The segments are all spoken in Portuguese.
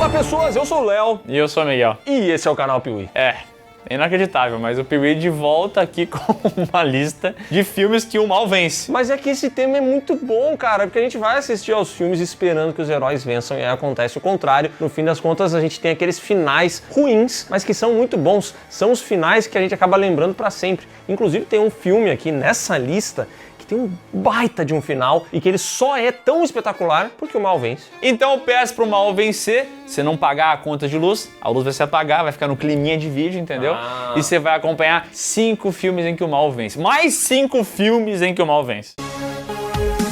Olá pessoas, eu sou o Léo. E eu sou o Miguel. E esse é o canal Piuí. É inacreditável, mas o Piuí de volta aqui com uma lista de filmes que o mal vence. Mas é que esse tema é muito bom, cara, porque a gente vai assistir aos filmes esperando que os heróis vençam e aí acontece o contrário. No fim das contas, a gente tem aqueles finais ruins, mas que são muito bons. São os finais que a gente acaba lembrando pra sempre. Inclusive tem um filme aqui nessa lista que tem um baita de um final e que ele só é tão espetacular porque o mal vence. Então eu peço pro mal vencer, você não pagar a conta de luz, a luz vai se apagar, vai ficar no climinha de vídeo, entendeu? E você vai acompanhar 5 filmes em que o mal vence. Mais 5 filmes em que o mal vence.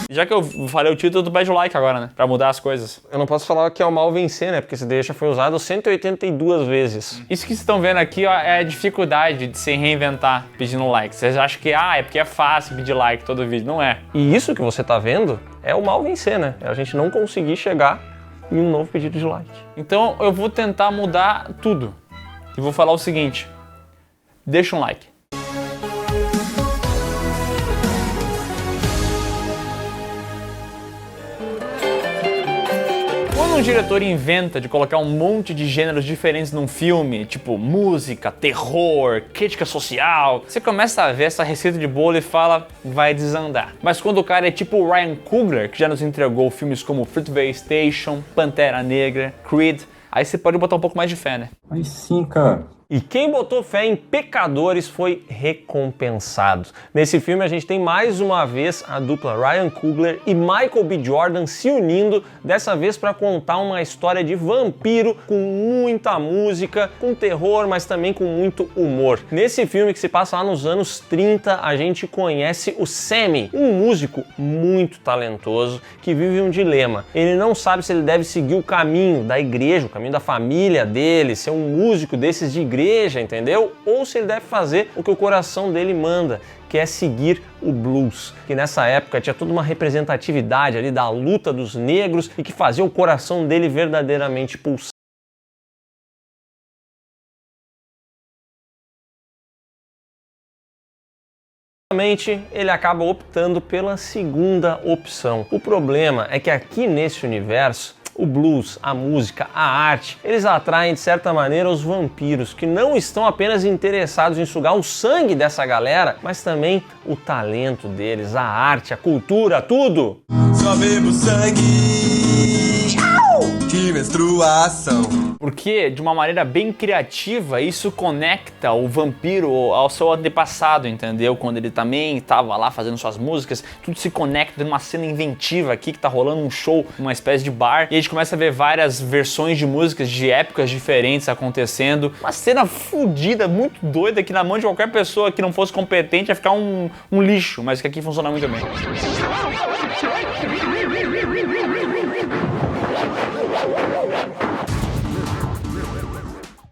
Já que eu falei o título, tu pede o like agora, né? Pra mudar as coisas. Eu não posso falar que é o mal vencer, né? Porque esse deixa foi usado 182 vezes. Isso que vocês estão vendo aqui, ó, é a dificuldade de se reinventar pedindo like. Vocês acham que é porque é fácil pedir like todo vídeo. Não é. E isso que você tá vendo é o mal vencer, né? É a gente não conseguir chegar em um novo pedido de like. Então eu vou tentar mudar tudo. E vou falar o seguinte. Deixa um like. Quando um diretor inventa de colocar um monte de gêneros diferentes num filme, tipo música, terror, crítica social, você começa a ver essa receita de bolo e fala, vai desandar. Mas quando o cara é tipo o Ryan Coogler, que já nos entregou filmes como Fruitvale Station, Pantera Negra, Creed, aí você pode botar um pouco mais de fé, né? Aí sim, cara. E quem botou fé em pecadores foi recompensado. Nesse filme a gente tem mais uma vez a dupla Ryan Coogler e Michael B. Jordan se unindo, dessa vez para contar uma história de vampiro com muita música, com terror, mas também com muito humor. Nesse filme que se passa lá nos anos 30, a gente conhece o Sammy, um músico muito talentoso que vive um dilema. Ele não sabe se ele deve seguir o caminho da igreja, o caminho da família dele, ser um músico desses de igreja, entendeu? Ou se ele deve fazer o que o coração dele manda, que é seguir o blues, que nessa época tinha toda uma representatividade ali da luta dos negros e que fazia o coração dele verdadeiramente pulsar. Ele acaba optando pela segunda opção. O problema é que aqui nesse universo, o blues, a música, a arte, eles atraem de certa maneira os vampiros, que não estão apenas interessados em sugar o sangue dessa galera, mas também o talento deles, a arte, a cultura, tudo. Só bebo sangue, que menstruação. Porque, de uma maneira bem criativa, isso conecta o vampiro ao seu antepassado, entendeu? Quando ele também estava lá fazendo suas músicas, tudo se conecta numa cena inventiva aqui, que tá rolando um show, uma espécie de bar, e a gente começa a ver várias versões de músicas de épocas diferentes acontecendo. Uma cena fodida, muito doida, que na mão de qualquer pessoa que não fosse competente ia ficar um lixo, mas que aqui funciona muito bem.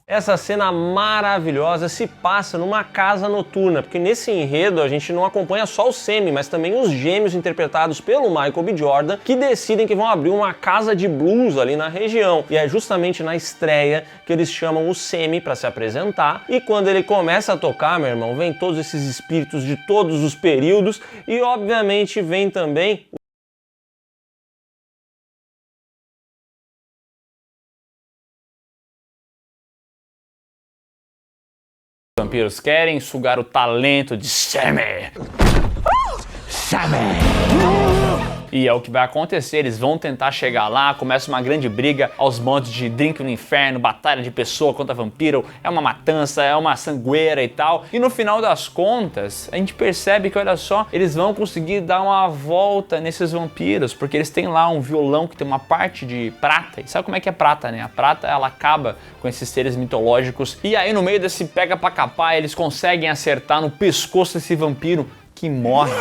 Essa cena maravilhosa se passa numa casa noturna, porque nesse enredo a gente não acompanha só o Sammy, mas também os gêmeos interpretados pelo Michael B. Jordan, que decidem que vão abrir uma casa de blues ali na região. E é justamente na estreia que eles chamam o Sammy para se apresentar, e quando ele começa a tocar, meu irmão, vem todos esses espíritos de todos os períodos, e obviamente vem também Os vampiros querem sugar o talento de Sammy. E é o que vai acontecer, eles vão tentar chegar lá, começa uma grande briga aos montes de drink no inferno, batalha de pessoa contra vampiro, é uma matança, é uma sangueira e tal. E no final das contas, a gente percebe que, olha só, eles vão conseguir dar uma volta nesses vampiros, porque eles têm lá um violão que tem uma parte de prata. E sabe como é que é prata, né? A prata, ela acaba com esses seres mitológicos. E aí, no meio desse pega pra capar, eles conseguem acertar no pescoço desse vampiro que morre.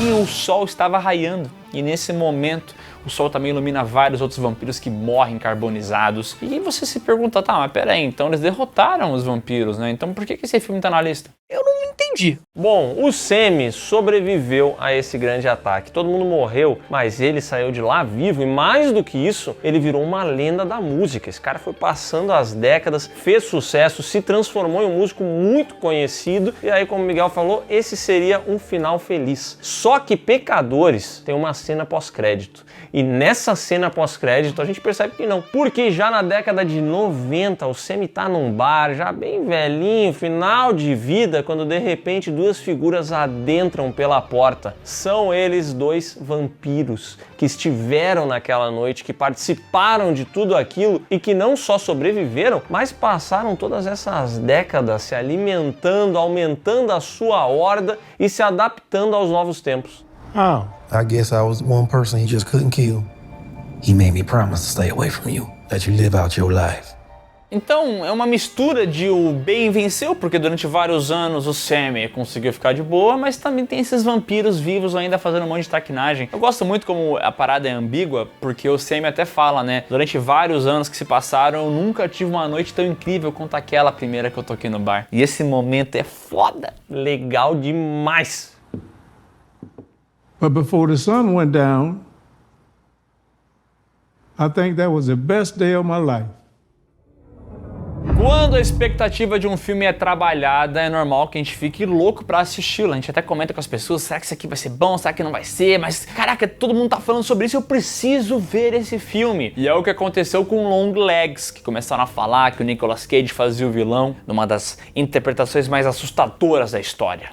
E o sol estava raiando, e nesse momento o sol também ilumina vários outros vampiros que morrem carbonizados. E você se pergunta, tá, mas peraí, então eles derrotaram os vampiros, né? Então por que esse filme tá na lista? Eu não entendi. Bom, o Sammy sobreviveu a esse grande ataque. Todo mundo morreu, mas ele saiu de lá vivo e mais do que isso, ele virou uma lenda da música. Esse cara foi passando as décadas, fez sucesso, se transformou em um músico muito conhecido e aí, como o Miguel falou, esse seria um final feliz. Só que Pecadores tem uma cena pós-crédito. E nessa cena pós-crédito a gente percebe que não. Porque já na década de 90 o Sammy tá num bar, já bem velhinho, final de vida, quando de repente duas figuras adentram pela porta. São eles dois vampiros que estiveram naquela noite, que participaram de tudo aquilo e que não só sobreviveram, mas passaram todas essas décadas se alimentando, aumentando a sua horda e se adaptando aos novos tempos. Oh. I guess I was one person he just couldn't kill. He made me promise to stay away from you, let you live out your life. Então, é uma mistura de o bem venceu, porque durante vários anos o Sammy conseguiu ficar de boa, mas também tem esses vampiros vivos ainda fazendo um monte de traquinagem. Eu gosto muito como a parada é ambígua, porque o Sammy até fala, né? Durante vários anos que se passaram, eu nunca tive uma noite tão incrível quanto aquela primeira que eu toquei no bar. E esse momento é foda. Legal demais. But before the sun went down, I think that was the best day of my life. Quando a expectativa de um filme é trabalhada, é normal que a gente fique louco pra assisti-lo. A gente até comenta com as pessoas, será que isso aqui vai ser bom, será que não vai ser? Mas, caraca, todo mundo tá falando sobre isso, eu preciso ver esse filme. E é o que aconteceu com Longlegs, que começaram a falar que o Nicolas Cage fazia o vilão numa das interpretações mais assustadoras da história.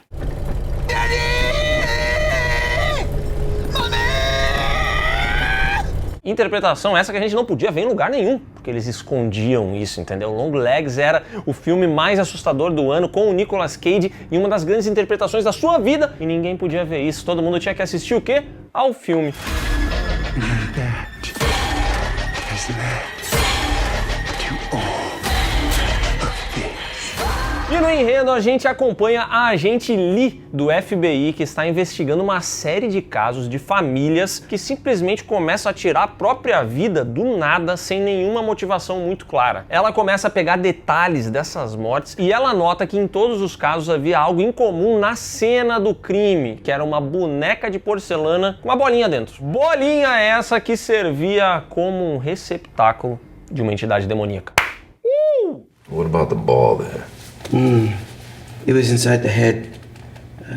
Interpretação essa que a gente não podia ver em lugar nenhum, porque eles escondiam isso, entendeu? Longlegs era o filme mais assustador do ano, com o Nicolas Cage em uma das grandes interpretações da sua vida, e ninguém podia ver isso. Todo mundo tinha que assistir o quê? Ao filme. E no enredo a gente acompanha a agente Lee do FBI, que está investigando uma série de casos de famílias que simplesmente começam a tirar a própria vida do nada, sem nenhuma motivação muito clara. Ela começa a pegar detalhes dessas mortes e ela nota que em todos os casos havia algo incomum na cena do crime, que era uma boneca de porcelana com uma bolinha dentro. Bolinha essa que servia como um receptáculo de uma entidade demoníaca. What about the ball there? It was inside the head,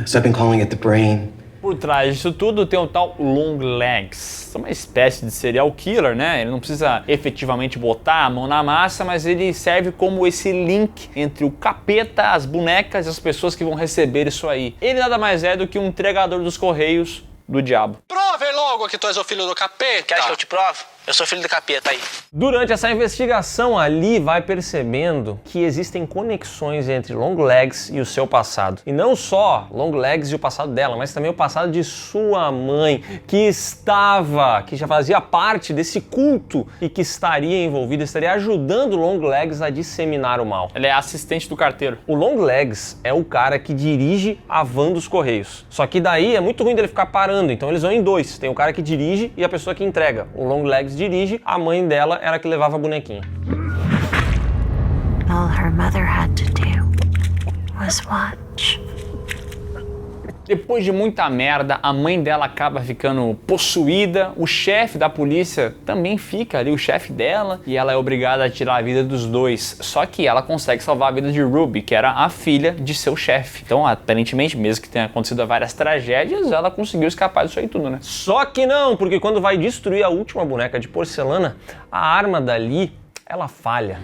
so I've been calling it the brain. Por trás disso tudo tem o tal Longlegs, uma espécie de serial killer, né? Ele não precisa efetivamente botar a mão na massa, mas ele serve como esse link entre o capeta, as bonecas e as pessoas que vão receber isso aí. Ele nada mais é do que um entregador dos correios do diabo. Prove logo que tu és o filho do capeta. Quer que eu te provo? Eu sou filho do capeta aí. Durante essa investigação, a Lee vai percebendo que existem conexões entre Longlegs e o seu passado. E não só Longlegs e o passado dela, mas também o passado de sua mãe, que já fazia parte desse culto e que estaria envolvida, estaria ajudando Longlegs a disseminar o mal. Ele é assistente do carteiro. O Longlegs é o cara que dirige a van dos Correios. Só que daí é muito ruim dele ficar parando, então eles vão em dois. Tem o cara que dirige e a pessoa que entrega. O Longlegs dirige, a mãe dela era a que levava a bonequinha. All her mother had to do was watch. Depois de muita merda, a mãe dela acaba ficando possuída, o chefe da polícia também fica ali, o chefe dela, e ela é obrigada a tirar a vida dos dois. Só que ela consegue salvar a vida de Ruby, que era a filha de seu chefe. Então, aparentemente, mesmo que tenha acontecido várias tragédias, ela conseguiu escapar disso aí tudo, né? Só que não, porque quando vai destruir a última boneca de porcelana, a arma dali, ela falha.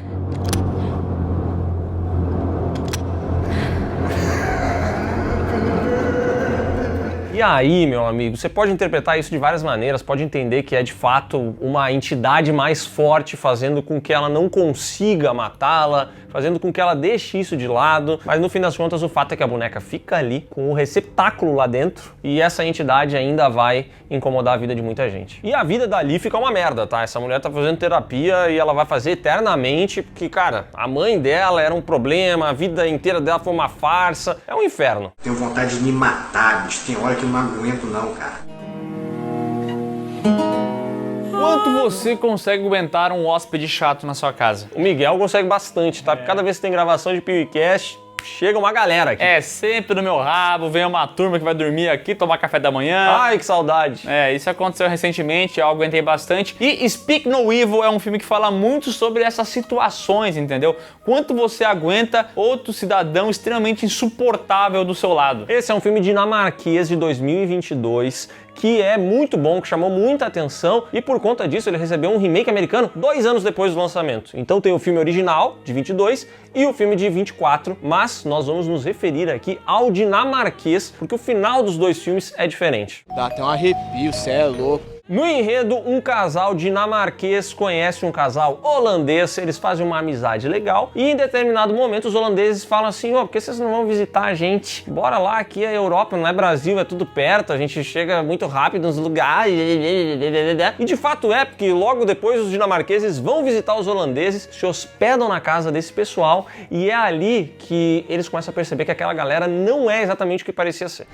E aí, meu amigo, você pode interpretar isso de várias maneiras, pode entender que é de fato uma entidade mais forte fazendo com que ela não consiga matá-la, fazendo com que ela deixe isso de lado, mas no fim das contas o fato é que a boneca fica ali com o receptáculo lá dentro e essa entidade ainda vai incomodar a vida de muita gente. E a vida dali fica uma merda, tá? Essa mulher tá fazendo terapia e ela vai fazer eternamente porque, cara, a mãe dela era um problema, a vida inteira dela foi uma farsa, é um inferno. Tenho vontade de me matar, bicho, tem hora que eu não aguento não, cara. Quanto você consegue aguentar um hóspede chato na sua casa? O Miguel consegue bastante, tá? Porque cada vez que tem gravação de PewCast, chega uma galera aqui. É, sempre no meu rabo, vem uma turma que vai dormir aqui, tomar café da manhã. Ai, que saudade. É, isso aconteceu recentemente, eu aguentei bastante. E Speak No Evil é um filme que fala muito sobre essas situações, entendeu? Quanto você aguenta outro cidadão extremamente insuportável do seu lado. Esse é um filme dinamarquês de 2022 que é muito bom, que chamou muita atenção e por conta disso ele recebeu um remake americano 2 anos depois do lançamento. Então tem o filme original, de 22, e o filme de 24, mas nós vamos nos referir aqui ao dinamarquês, porque o final dos dois filmes é diferente. Dá até um arrepio, cê é louco. No enredo, um casal dinamarquês conhece um casal holandês, eles fazem uma amizade legal e em determinado momento os holandeses falam assim, por que vocês não vão visitar a gente? Bora lá, aqui é Europa, não é Brasil, é tudo perto, a gente chega muito rápido nos lugares. E de fato é, porque logo depois os dinamarqueses vão visitar os holandeses, se hospedam na casa desse pessoal e é ali que eles começam a perceber que aquela galera não é exatamente o que parecia ser.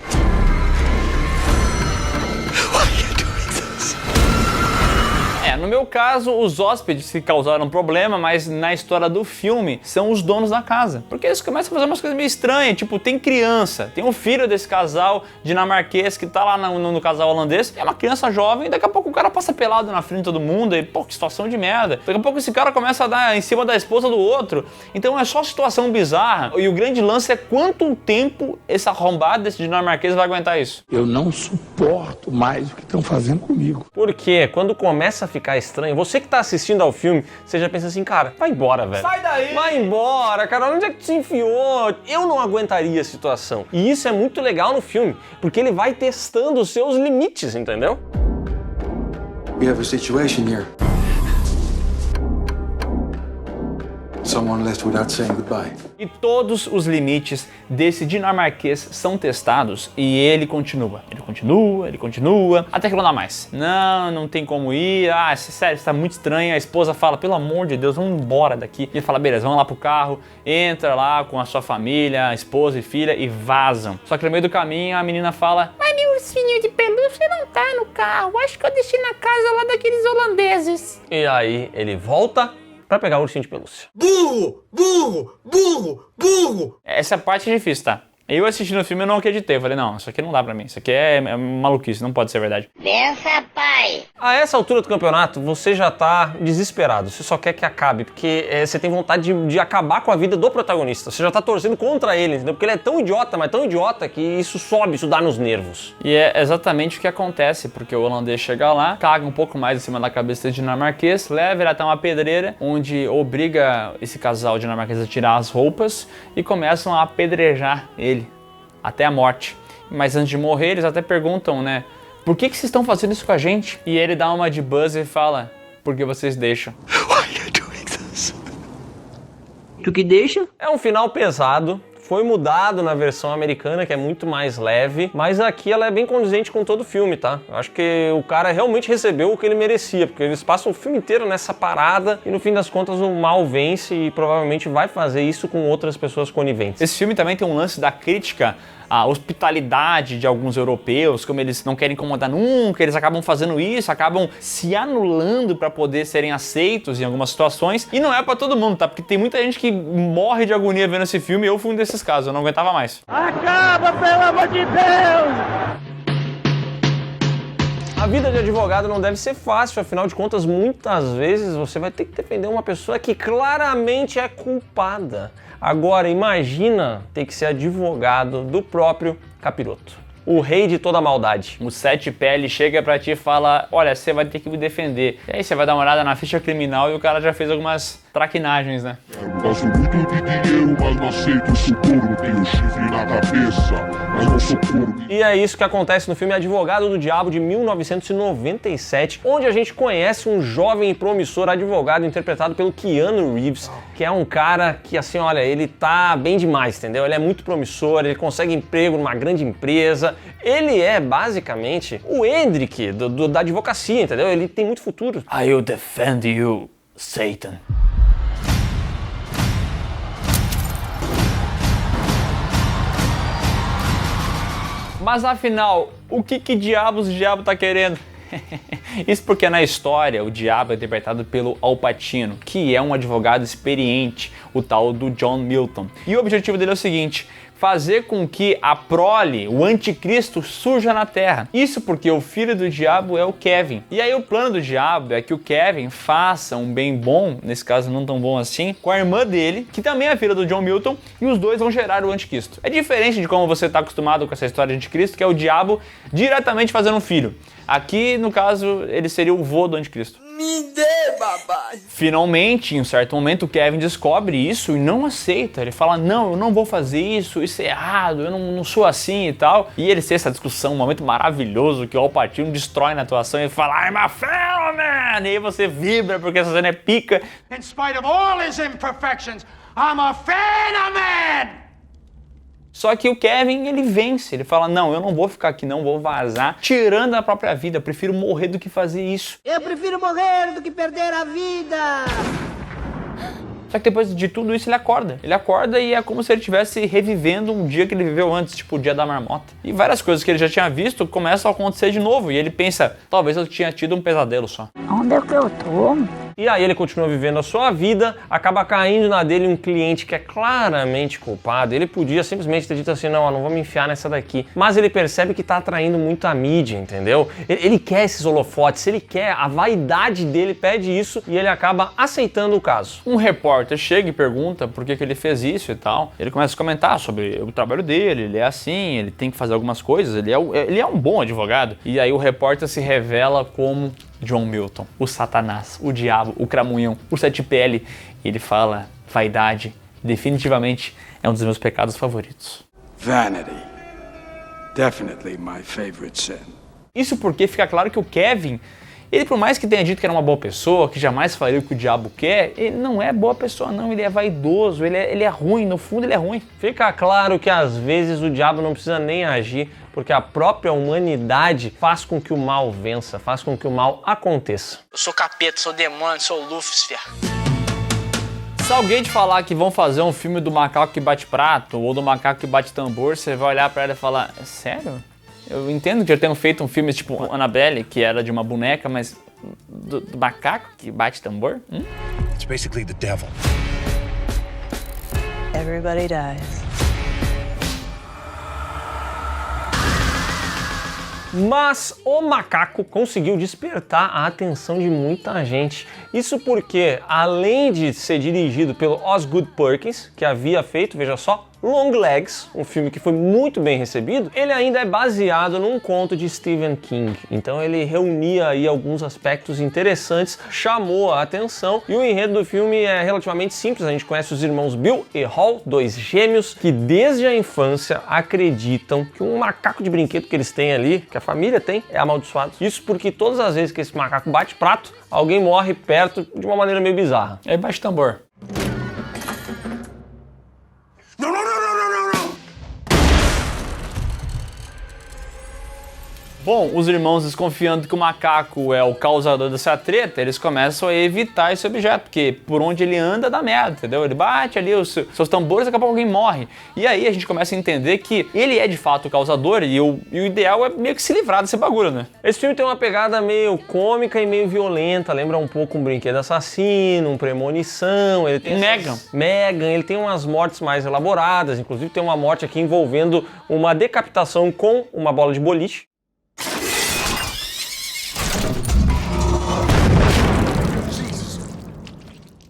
No meu caso, os hóspedes que causaram problema, mas na história do filme, são os donos da casa. Porque eles começam a fazer umas coisas meio estranhas, tipo, tem criança, tem um filho desse casal dinamarquês que tá lá no casal holandês, é uma criança jovem, e daqui a pouco o cara passa pelado na frente de todo mundo, e pô, que situação de merda. Daqui a pouco esse cara começa a dar em cima da esposa do outro. Então é só situação bizarra, e o grande lance é quanto tempo esse arrombado desse dinamarquês vai aguentar isso. Eu não suporto mais o que estão fazendo comigo. Porque quando começa a ficar estranho, você que tá assistindo ao filme, você já pensa assim, cara, vai embora, velho. Sai daí! Vai embora, cara, onde é que tu se enfiou? Eu não aguentaria a situação. E isso é muito legal no filme, porque ele vai testando os seus limites, entendeu? We have a situation here. Someone left without saying goodbye. E todos os limites desse dinamarquês são testados e ele continua, até que não dá mais. Não tem como ir, sério, isso tá muito estranho. A esposa fala, pelo amor de Deus, vamos embora daqui. E ele fala, beleza, vamos lá pro carro, entra lá com a sua família, esposa e filha e vazam. Só que no meio do caminho a menina fala, mas meu ursinho de pelúcia não tá no carro, acho que eu deixei na casa lá daqueles holandeses. E aí ele volta pra pegar o ursinho de pelúcia. Burro! Burro! Burro! Burro! Essa parte é difícil, tá? Eu assistindo o filme eu não acreditei, eu falei, não, isso aqui não dá pra mim, isso aqui é maluquice, não pode ser verdade. Bença, pai! A essa altura do campeonato, você já tá desesperado, você só quer que acabe, porque você tem vontade de acabar com a vida do protagonista, você já tá torcendo contra ele, entendeu? Porque ele é tão idiota, mas tão idiota que isso sobe, isso dá nos nervos. E é exatamente o que acontece, porque o holandês chega lá, caga um pouco mais em cima da cabeça do dinamarquês, leva ele até uma pedreira, onde obriga esse casal dinamarquês a tirar as roupas e começam a apedrejar ele até a morte. Mas antes de morrer, eles até perguntam, né? Por que vocês estão fazendo isso com a gente? E ele dá uma de buzz e fala, porque vocês deixam. Why are you doing this? Tu que deixa? É um final pesado. Foi mudado na versão americana, que é muito mais leve, mas aqui ela é bem condizente com todo o filme, tá? Eu acho que o cara realmente recebeu o que ele merecia, porque eles passam o filme inteiro nessa parada e no fim das contas o mal vence e provavelmente vai fazer isso com outras pessoas coniventes. Esse filme também tem um lance da crítica à hospitalidade de alguns europeus, como eles não querem incomodar nunca, eles acabam fazendo isso, acabam se anulando para poder serem aceitos em algumas situações. E não é para todo mundo, tá? Porque tem muita gente que morre de agonia vendo esse filme e eu fui um desses casos, eu não aguentava mais. Acaba, pelo amor de Deus! A vida de advogado não deve ser fácil, afinal de contas, muitas vezes você vai ter que defender uma pessoa que claramente é culpada. Agora, imagina ter que ser advogado do próprio capiroto, o rei de toda a maldade. O Sete Pele chega pra ti e fala, olha, você vai ter que me defender. E aí você vai dar uma olhada na ficha criminal e o cara já fez algumas traquinagens, né? Gosto muito de dinheiro, mas não aceito suborno. Tenho chifre na cabeça, mas não sou corno. E é isso que acontece no filme Advogado do Diabo de 1997, onde a gente conhece um jovem e promissor advogado interpretado pelo Keanu Reeves, que é um cara que, assim, olha, ele tá bem demais, entendeu? Ele é muito promissor, ele consegue emprego numa grande empresa, ele é basicamente o Hendrik da advocacia, entendeu? Ele tem muito futuro. I will defend you, Satan. Mas afinal, o que diabos o diabo tá querendo? Isso porque na história o diabo é interpretado pelo Al Pacino, que é um advogado experiente, o tal do John Milton. E o objetivo dele é o seguinte: fazer com que a prole, o anticristo, surja na Terra. Isso porque o filho do diabo é o Kevin. E aí o plano do diabo é que o Kevin faça um bem bom, nesse caso não tão bom assim, com a irmã dele, que também é filha do John Milton, e os dois vão gerar o anticristo. É diferente de como você está acostumado com essa história de anticristo, que é o diabo diretamente fazendo um filho. Aqui, no caso, ele seria o vô do anticristo. Me dê, babá. Finalmente, em um certo momento, o Kevin descobre isso e não aceita. Ele fala: não, eu não vou fazer isso é errado, eu não sou assim e tal. E eles têm essa discussão, um momento maravilhoso que o Al Pacino destrói na atuação e fala: I'm a fellow man! E aí você vibra porque essa cena é pica. In spite of all his imperfections, I'm a phenomenon! Só que o Kevin, ele vence, ele fala: não, eu não vou ficar aqui, não vou vazar, tirando a própria vida, eu prefiro morrer do que fazer isso. Eu prefiro morrer do que perder a vida! Só que depois de tudo isso ele acorda e é como se ele estivesse revivendo um dia que ele viveu antes, tipo o dia da marmota. E várias coisas que ele já tinha visto começam a acontecer de novo, e ele pensa: talvez eu tinha tido um pesadelo só. Onde é que eu tô? E aí ele continua vivendo a sua vida, acaba caindo na dele um cliente que é claramente culpado. Ele podia simplesmente ter dito assim: não vou me enfiar nessa daqui. Mas ele percebe que tá atraindo muito a mídia, entendeu? Ele quer esses holofotes, ele quer, a vaidade dele pede isso, e ele acaba aceitando o caso. Um repórter chega e pergunta por que ele fez isso e tal. Ele começa a comentar sobre o trabalho dele, ele é assim, ele tem que fazer algumas coisas, ele é um bom advogado. E aí o repórter se revela como John Milton, o Satanás, o diabo, o cramunhão, o 7PL. E ele fala: vaidade, definitivamente é um dos meus pecados favoritos. Vanity. Definitely my favorite sin. Isso porque fica claro que o Kevin, ele, por mais que tenha dito que era uma boa pessoa, que jamais faria o que o diabo quer, ele não é boa pessoa não, ele é vaidoso, ele é ruim, no fundo ele é ruim. Fica claro que às vezes o diabo não precisa nem agir, porque a própria humanidade faz com que o mal vença, faz com que o mal aconteça. Eu sou capeta, sou demônio, sou Lúcifer. Se alguém te falar que vão fazer um filme do macaco que bate prato ou do macaco que bate tambor, você vai olhar pra ela e falar: sério? Eu entendo que já tenham feito um filme tipo Annabelle, que era de uma boneca, mas do macaco que bate tambor? It's basically the devil. Everybody dies. Mas o macaco conseguiu despertar a atenção de muita gente. Isso porque, além de ser dirigido pelo Osgood Perkins, que havia feito, veja só, Longlegs, um filme que foi muito bem recebido, ele ainda é baseado num conto de Stephen King. Então ele reunia aí alguns aspectos interessantes, chamou a atenção, e o enredo do filme é relativamente simples. A gente conhece os irmãos Bill e Hall, dois gêmeos que desde a infância acreditam que um macaco de brinquedo que eles têm ali, que a família tem, é amaldiçoado. Isso porque todas as vezes que esse macaco bate prato, alguém morre perto de uma maneira meio bizarra. Aí bate tambor. Bom, os irmãos, desconfiando que o macaco é o causador dessa treta, eles começam a evitar esse objeto, porque por onde ele anda dá merda, entendeu? Ele bate ali os seus tambores e daqui a pouco alguém morre. E aí a gente começa a entender que ele é de fato o causador e o ideal é meio que se livrar desse bagulho, né? Esse filme tem uma pegada meio cômica e meio violenta, lembra um pouco um Brinquedo Assassino, um Premonição, ele tem Megan, ele tem umas mortes mais elaboradas, inclusive tem uma morte aqui envolvendo uma decapitação com uma bola de boliche.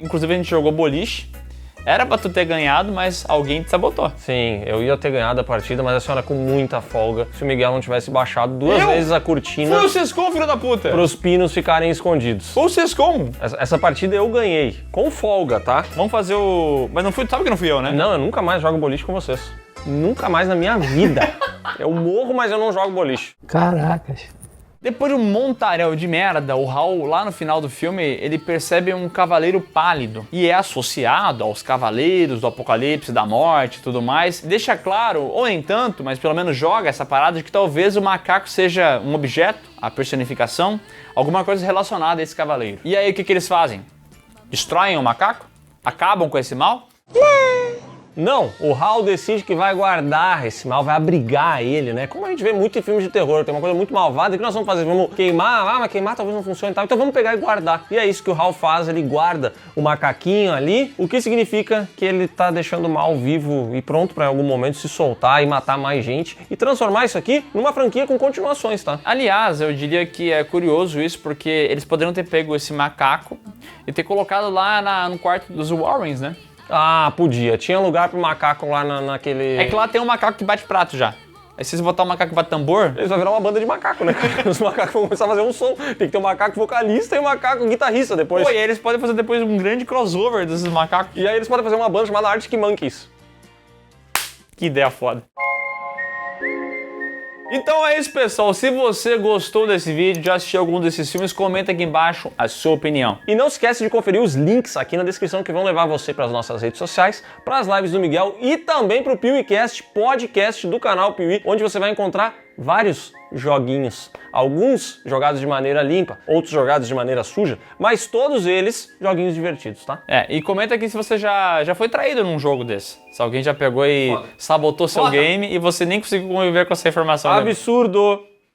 Inclusive a gente jogou boliche, era pra tu ter ganhado, mas alguém te sabotou. Sim, eu ia ter ganhado a partida, mas a senhora com muita folga, se o Miguel não tivesse baixado duas vezes a cortina... Foi o Sescom, filho da puta! Para os pinos ficarem escondidos. Foi o Sescom! Essa partida eu ganhei, com folga, tá? Vamos fazer o... Mas não fui, sabe que não fui eu, né? Não, eu nunca mais jogo boliche com vocês. Nunca mais na minha vida. Eu morro, mas eu não jogo boliche. Caracas. Depois de um montaréu de merda, o Hal, lá no final do filme, ele percebe um cavaleiro pálido e é associado aos cavaleiros do apocalipse, da morte e tudo mais. Deixa claro, ou nem tanto, mas pelo menos joga essa parada de que talvez o macaco seja um objeto, a personificação, alguma coisa relacionada a esse cavaleiro. E aí o que eles fazem? Destroem o macaco? Acabam com esse mal? Não, o Hal decide que vai guardar esse mal, vai abrigar ele, né? Como a gente vê muito em filmes de terror, tem uma coisa muito malvada, o que nós vamos fazer? Vamos queimar? Mas queimar talvez não funcione e tal, então vamos pegar e guardar. E é isso que o Hal faz, ele guarda o macaquinho ali, o que significa que ele tá deixando o mal vivo e pronto pra em algum momento se soltar e matar mais gente e transformar isso aqui numa franquia com continuações, tá? Aliás, eu diria que é curioso isso, porque eles poderiam ter pego esse macaco e ter colocado lá no quarto dos Warrens, né? Ah, podia. Tinha lugar pro macaco lá naquele... É que lá tem um macaco que bate prato já. Aí se você botar um macaco que bate tambor... Eles vão virar uma banda de macaco, né? Os macacos vão começar a fazer um som. Tem que ter um macaco vocalista e um macaco guitarrista depois. Pô, e aí eles podem fazer depois um grande crossover desses macacos. E aí eles podem fazer uma banda chamada Arctic Monkeys. Que ideia foda. Então é isso, pessoal. Se você gostou desse vídeo, já assistiu algum desses filmes, comenta aqui embaixo a sua opinião. E não esquece de conferir os links aqui na descrição que vão levar você para as nossas redes sociais, para as lives do Miguel e também para o PeeWeeCast, podcast do canal Peewee, onde você vai encontrar vários joguinhos. Alguns jogados de maneira limpa, outros jogados de maneira suja, mas todos eles joguinhos divertidos, tá? E comenta aqui se você já foi traído num jogo desse. Se alguém já pegou e sabotou seu game e você nem conseguiu conviver com essa informação. Absurdo!